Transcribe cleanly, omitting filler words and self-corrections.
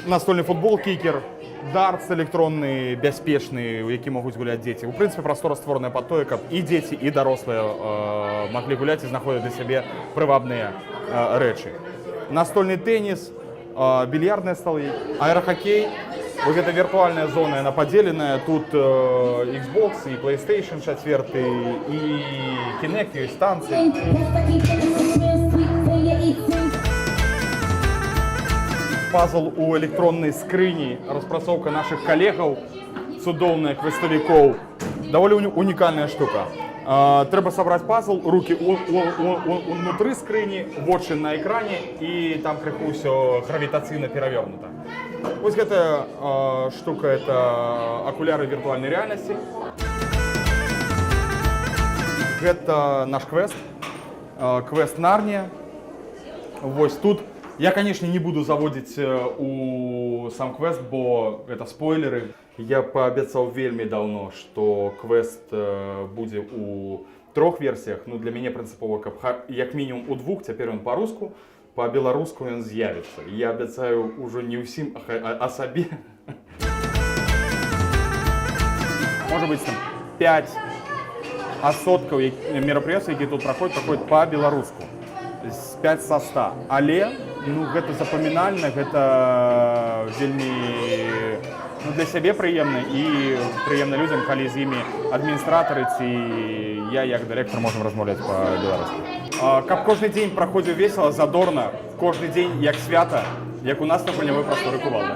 Настольны футбол, кікер, дартс электронны, бяспечны, у які могуць гуляць дзеці. У прынцыпе, прастора створана пад тое, каб і дзеці, і дарослыя маглі гуляць і знаходзіць для сябе прывабныя рэчы. Настольны тэніс, більярдныя сталы, аэрахакей. Вот гэта віртуальная зона, яна падзеленая. Тут Xbox, і PlayStation 4, і Kinect, ёсць танцы. Пазл у электроннай скрыні, распрацоўка нашых калегаў, цудоўная квеставікоў. Даволі унікальная штука. Трэба сабраць пазл, рукі унутры скрыні, вочы на экране, і там крыху ўсё гравітацыйна перавернута. Вось гэтая штука — это акуляры віртуальнай рэальнасці. Гэта наш квест, квест Нарнія. Вось тут я, конечно, не буду заводзіць у сам квест, бо это спойлеры. Я паабяцаў вельмі даўно, што квест будзе у 3 версіях. Ну, для мяне прынцыпова, каб як мінімум у 2, цяпер ён па-руску, па-беларуску ён з'явіцца. Я абяцаю ўжо не ўсім, а сабе. Можа быць, там 5 адсоткаў мерапрыемстваў, якія тут праходзяць па-беларуску. 5 са 100. Але гэта запамінальна, гэта вельмі для сябе прыемна і прыемна людзям, калі з імі адміністратары ці я як дырэктар можам размаўляць па-беларуску. Каб кожны дзень праходзіў весела, задорна, кожны дзень як свята, як у нас на гульнявой прасторы Кувалды.